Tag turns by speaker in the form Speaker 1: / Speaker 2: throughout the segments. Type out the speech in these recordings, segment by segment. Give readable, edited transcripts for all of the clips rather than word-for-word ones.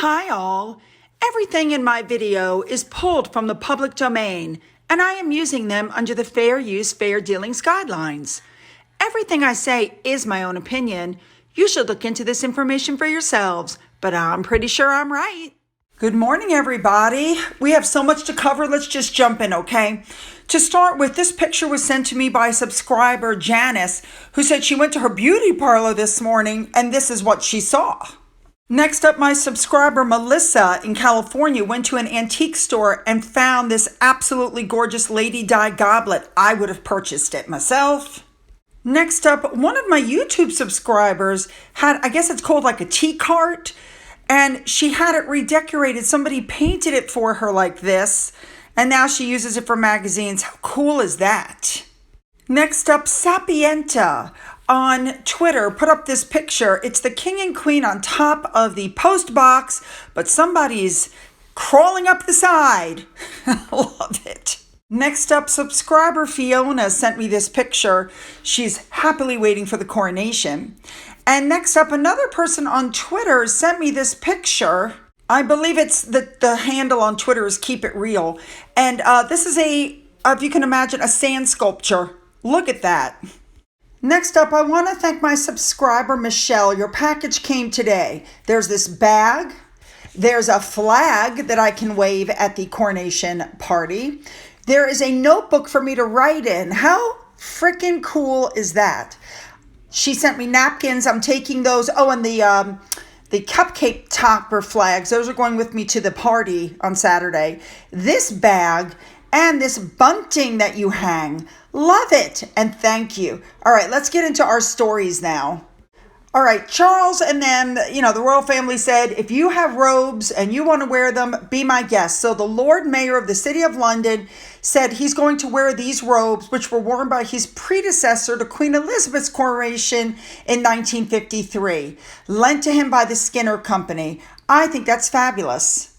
Speaker 1: Hi all! Everything in my video is pulled from the public domain, and I am using them under the Fair Use, Fair Dealings guidelines. Everything I say is my own opinion. You should look into this information for yourselves, but I'm pretty sure I'm right. Good morning, everybody. We have so much to cover. Let's just jump in, okay? To start with, this picture was sent to me by subscriber Janice, who said she went to her beauty parlor this morning, and this is what she saw. Next up, my subscriber Melissa in California went to an antique store and found this absolutely gorgeous Lady Di goblet. I would have purchased it myself. Next up, one of my YouTube subscribers had, I guess it's called like a tea cart, and she had it redecorated. Somebody painted it for her like this, and now she uses it for magazines. How cool is that? Next up, Sapienta on Twitter put up this picture. It's the king and queen on top of the post box, but somebody's crawling up the side. Love it. Next up, subscriber Fiona sent me this picture. She's happily waiting for the coronation. And next up, another person on Twitter sent me this picture. I believe it's the handle on Twitter is Keep It Real. And this is if you can imagine, a sand sculpture. Look at that. Next up, I want to thank my subscriber, Michelle. Your package came today. There's this bag. There's a flag that I can wave at the coronation party. There is a notebook for me to write in. How freaking cool is that? She sent me napkins. I'm taking those. Oh, and the cupcake topper flags. Those are going with me to the party on Saturday. This bag and this bunting that you hang. Love it. And thank you. All right, let's get into our stories now. All right, Charles and them, the royal family said, if you have robes and you want to wear them, be my guest. So the Lord Mayor of the City of London said he's going to wear these robes, which were worn by his predecessor to Queen Elizabeth's coronation in 1953, lent to him by the Skinner Company. I think that's fabulous.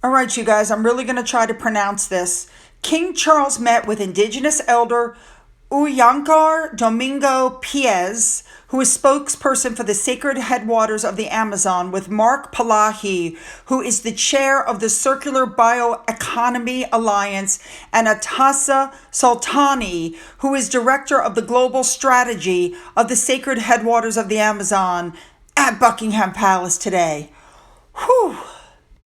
Speaker 1: All right, you guys, I'm really going to try to pronounce this. King Charles met with Indigenous elder Uyankar Domingo Piez, who is spokesperson for the Sacred Headwaters of the Amazon, with Mark Palahi, who is the chair of the Circular Bioeconomy Alliance, and Atassa Sultani, who is director of the global strategy of the Sacred Headwaters of the Amazon, at Buckingham Palace today. Whew.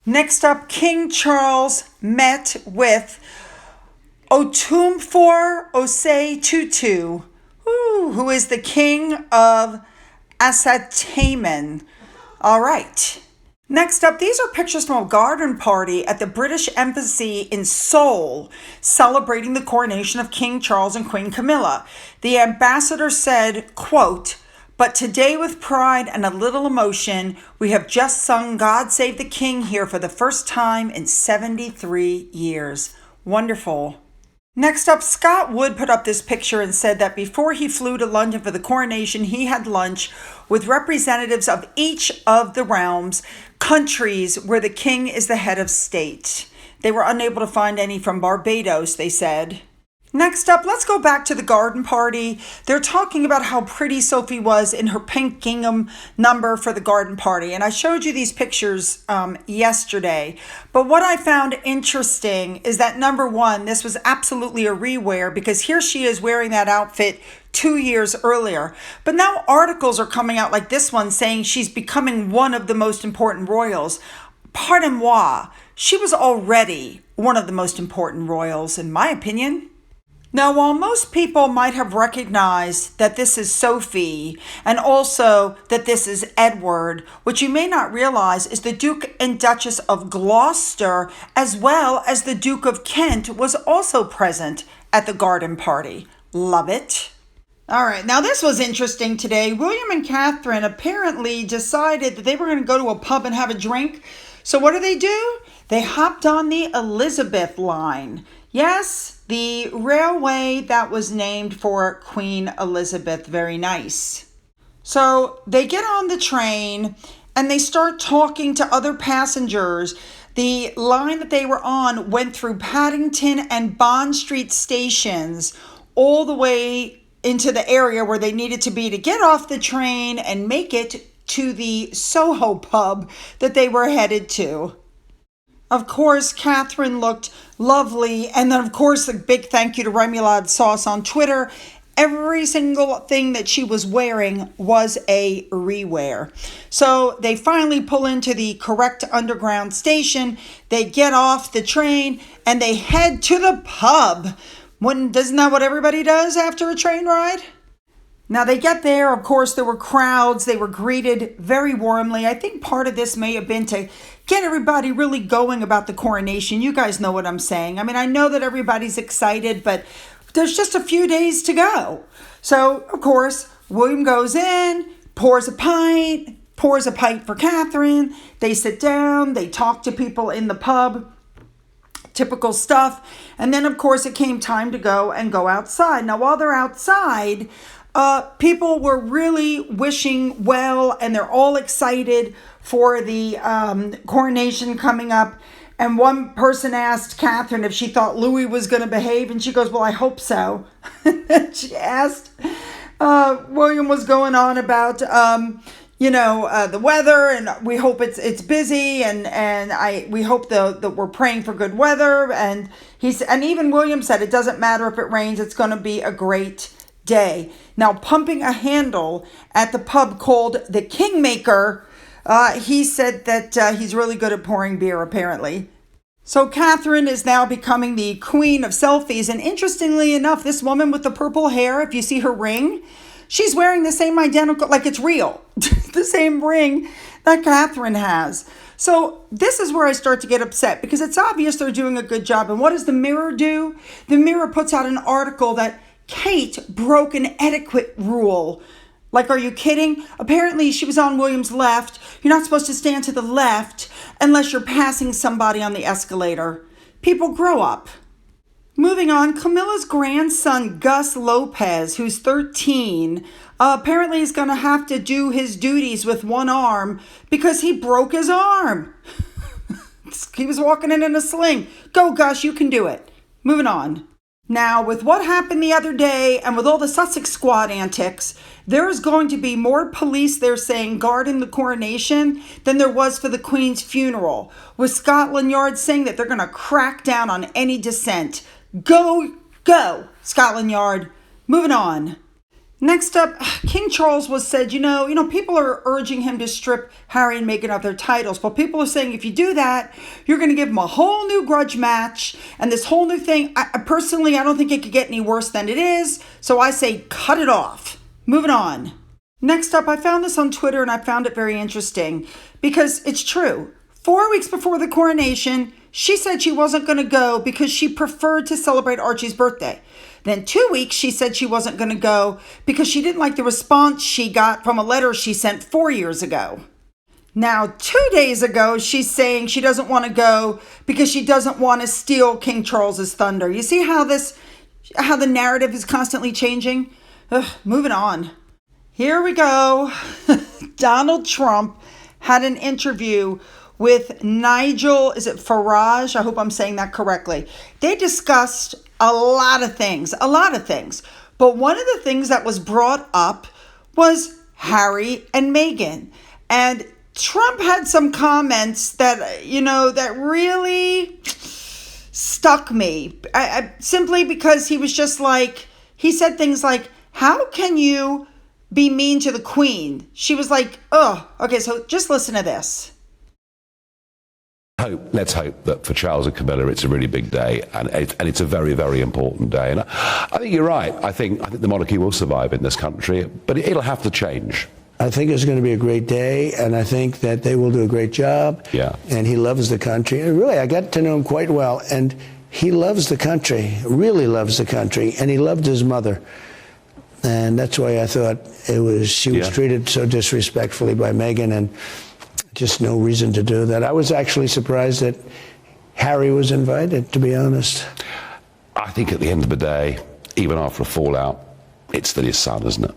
Speaker 1: Next up, King Charles met with Otumfor Osei Tutu, who is the king of Asataman. All right. Next up, these are pictures from a garden party at the British Embassy in Seoul, celebrating the coronation of King Charles and Queen Camilla. The ambassador said, quote, "But today with pride and a little emotion, we have just sung God Save the King here for the first time in 73 years. Wonderful." Next up, Scott Wood put up this picture and said that before he flew to London for the coronation, he had lunch with representatives of each of the realms, countries where the king is the head of state. They were unable to find any from Barbados, they said. Next up, let's go back to the garden party. They're talking about how pretty Sophie was in her pink gingham number for the garden party. And I showed you these pictures yesterday. But what I found interesting is that, number one, this was absolutely a rewear, because here she is wearing that outfit 2 years earlier. But now articles are coming out like this one saying she's becoming one of the most important royals. Pardon moi, she was already one of the most important royals, in my opinion. Now, while most people might have recognized that this is Sophie and also that this is Edward, what you may not realize is the Duke and Duchess of Gloucester, as well as the Duke of Kent, was also present at the garden party. Love it. All right, now this was interesting today. William and Catherine apparently decided that they were going to go to a pub and have a drink. So what do? They hopped on the Elizabeth line. Yes, the railway that was named for Queen Elizabeth. Very nice. So they get on the train and they start talking to other passengers. The line that they were on went through Paddington and Bond Street stations all the way into the area where they needed to be to get off the train and make it to the Soho pub that they were headed to. Of course, Catherine looked lovely. And then, of course, a big thank you to Remoulade Sauce on Twitter. Every single thing that she was wearing was a rewear. So they finally pull into the correct underground station. They get off the train and they head to the pub. Isn't that what everybody does after a train ride? Now they get there, of course, there were crowds. They were greeted very warmly. I think part of this may have been to get everybody really going about the coronation. You guys know what I'm saying. I mean, I know that everybody's excited, but there's just a few days to go. So, of course, William goes in, pours a pint for Catherine. They sit down, they talk to people in the pub. Typical stuff. And then, of course, it came time to go outside. Now, while they're outside, people were really wishing well, and they're all excited for the coronation coming up. And one person asked Catherine if she thought Louis was going to behave, and she goes, well, I hope so. She asked, William was going on about, the weather, and we hope it's busy, and we hope that we're praying for good weather. And even William said it doesn't matter if it rains, it's going to be a great day. Now, pumping a handle at the pub called the Kingmaker, he said that he's really good at pouring beer, apparently. So Catherine is now becoming the queen of selfies. And interestingly enough, this woman with the purple hair, if you see her ring, she's wearing the same identical, like it's real, the same ring that Catherine has. So this is where I start to get upset, because it's obvious they're doing a good job. And what does the Mirror do? The Mirror puts out an article that Kate broke an etiquette rule. Like, are you kidding? Apparently, she was on William's left. You're not supposed to stand to the left unless you're passing somebody on the escalator. People, grow up. Moving on, Camilla's grandson, Gus Lopez, who's 13, apparently is going to have to do his duties with one arm because he broke his arm. He was walking in a sling. Go, Gus, you can do it. Moving on. Now, with what happened the other day and with all the Sussex Squad antics, there is going to be more police, they're saying, guarding the coronation than there was for the Queen's funeral, with Scotland Yard saying that they're going to crack down on any dissent. Go, Scotland Yard. Moving on. Next up, King Charles was said, people are urging him to strip Harry and Meghan of their titles. But people are saying if you do that, you're going to give him a whole new grudge match and this whole new thing. Personally, I don't think it could get any worse than it is. So I say cut it off. Moving on. Next up, I found this on Twitter and I found it very interesting because it's true. 4 weeks before the coronation, she said she wasn't going to go because she preferred to celebrate Archie's birthday. Then 2 weeks, she said she wasn't going to go because she didn't like the response she got from a letter she sent 4 years ago. Now, 2 days ago, she's saying she doesn't want to go because she doesn't want to steal King Charles's thunder. You see how the narrative is constantly changing? Moving on. Here we go. Donald Trump had an interview with Nigel, is it Farage? I hope I'm saying that correctly. They discussed a lot of things. But one of the things that was brought up was Harry and Meghan. And Trump had some comments that, that really stuck me. Simply because he was just like, he said things like, how can you be mean to the Queen? She was like, oh, okay, so just listen to this.
Speaker 2: Let's hope that for Charles and Camilla it's a really big day, and it's a very, very important day. And I think you're right. I think the monarchy will survive in this country, but it'll have to change.
Speaker 3: I think it's going to be a great day, and I think that they will do a great job.
Speaker 2: Yeah.
Speaker 3: And he loves the country. And really, I got to know him quite well, and he loves the country, really loves the country, and he loved his mother. And that's why I thought she was treated so disrespectfully by Meghan, and just no reason to do that. I was actually surprised that Harry was invited, to be honest.
Speaker 2: I think at the end of the day, even after a fallout, it's still his son, isn't it?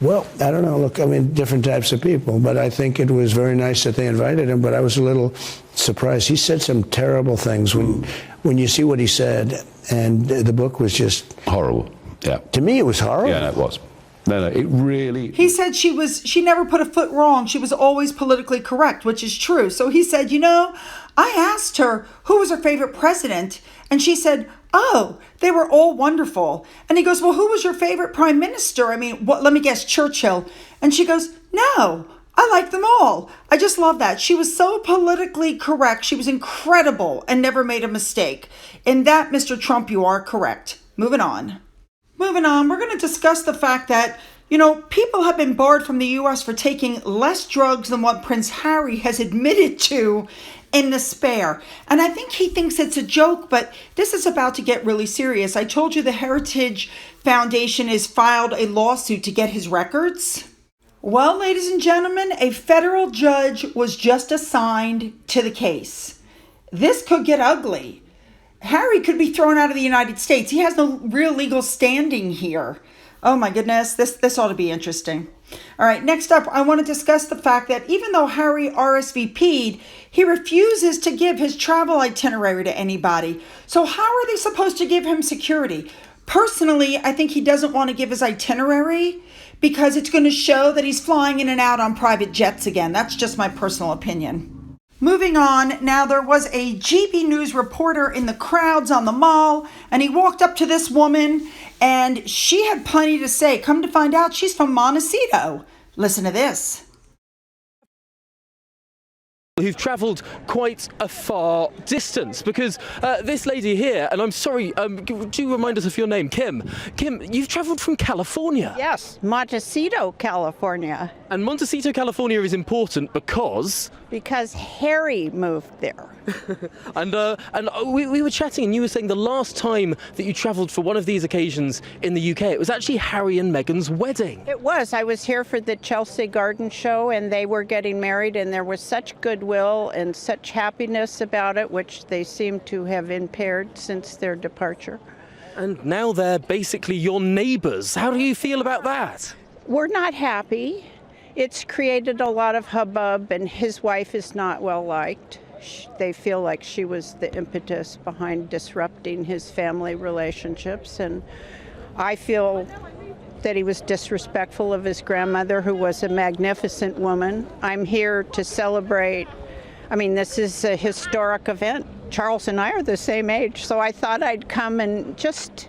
Speaker 3: Well, I don't know. Look, I mean, different types of people, but I think it was very nice that they invited him, but I was a little surprised. He said some terrible things when you see what he said, and the book was just
Speaker 2: horrible. Yeah.
Speaker 3: To me, it was horrible.
Speaker 2: Yeah, no, it was. No, it really...
Speaker 1: He said she never put a foot wrong. She was always politically correct, which is true. So he said, I asked her who was her favorite president, and she said, oh, they were all wonderful. And he goes, well, who was your favorite prime minister? I mean, let me guess, Churchill. And she goes, no, I like them all. I just love that. She was so politically correct. She was incredible and never made a mistake. In that, Mr. Trump, you are correct. Moving on, we're going to discuss the fact that, people have been barred from the U.S. for taking less drugs than what Prince Harry has admitted to in the Spare. And I think he thinks it's a joke, but this is about to get really serious. I told you the Heritage Foundation has filed a lawsuit to get his records. Well, ladies and gentlemen, a federal judge was just assigned to the case. This could get ugly. Harry could be thrown out of the United States. He has no real legal standing here. Oh my goodness, this ought to be interesting. All right, next up, I want to discuss the fact that even though Harry RSVP'd, he refuses to give his travel itinerary to anybody. So how are they supposed to give him security? Personally, I think he doesn't want to give his itinerary because it's going to show that he's flying in and out on private jets again. That's just my personal opinion. Moving on, now there was a GB News reporter in the crowds on the mall, and he walked up to this woman, and she had plenty to say. Come to find out, she's from Montecito. Listen to this.
Speaker 4: Who've travelled quite a far distance, because this lady here, and I'm sorry, do you remind us of your name? Kim, you've travelled from California.
Speaker 5: Yes, Montecito, California.
Speaker 4: And Montecito, California is important because
Speaker 5: Harry moved there.
Speaker 4: and we were chatting, and you were saying the last time that you travelled for one of these occasions in the UK, it was actually Harry and Meghan's wedding.
Speaker 5: It was. I was here for the Chelsea Garden Show, and they were getting married, and there was such goodwill and such happiness about it, which they seem to have impaired since their departure.
Speaker 4: And now they're basically your neighbours. How do you feel about that?
Speaker 5: We're not happy. It's created a lot of hubbub, and his wife is not well liked. They feel like she was the impetus behind disrupting his family relationships, and I feel that he was disrespectful of his grandmother, who was a magnificent woman. I'm here to celebrate. I mean, this is a historic event. Charles and I are the same age, so I thought I'd come and just...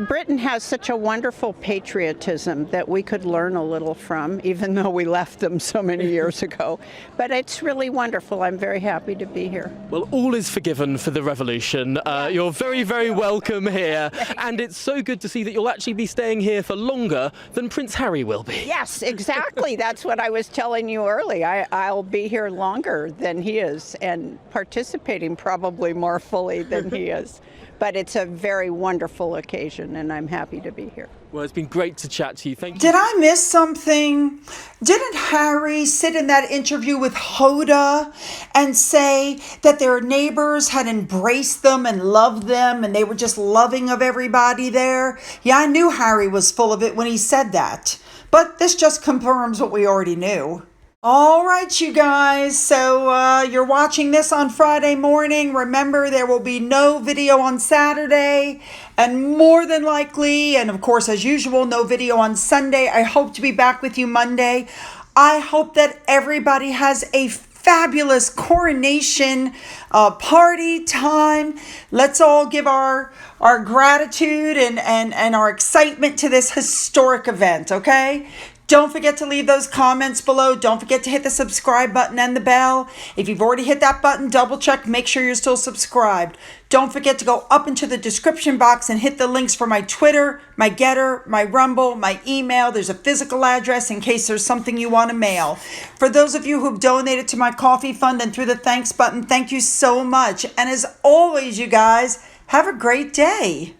Speaker 5: Britain has such a wonderful patriotism that we could learn a little from, even though we left them so many years ago. But it's really wonderful. I'm very happy to be here.
Speaker 4: Well, all is forgiven for the revolution. You're very, very welcome here. And it's so good to see that you'll actually be staying here for longer than Prince Harry will be.
Speaker 5: Yes, exactly. That's what I was telling you earlier. I'll be here longer than he is, and participating probably more fully than he is. But it's a very wonderful occasion, and I'm happy to be here.
Speaker 4: Well, it's been great to chat to you. Thank you.
Speaker 1: Did I miss something? Didn't Harry sit in that interview with Hoda and say that their neighbors had embraced them and loved them and they were just loving of everybody there? Yeah, I knew Harry was full of it when he said that. But this just confirms what we already knew. All right, you guys, so you're watching this on Friday morning. Remember, there will be no video on Saturday, and more than likely, and of course, as usual, no video on Sunday. I hope to be back with you Monday. I hope that everybody has a fabulous coronation party time. Let's all give our gratitude and our excitement to this historic event, okay? Don't forget to leave those comments below. Don't forget to hit the subscribe button and the bell. If you've already hit that button, double check, make sure you're still subscribed. Don't forget to go up into the description box and hit the links for my Twitter, my Getter, my Rumble, my email. There's a physical address in case there's something you want to mail. For those of you who've donated to my coffee fund and through the thanks button, thank you so much. And as always, you guys, have a great day.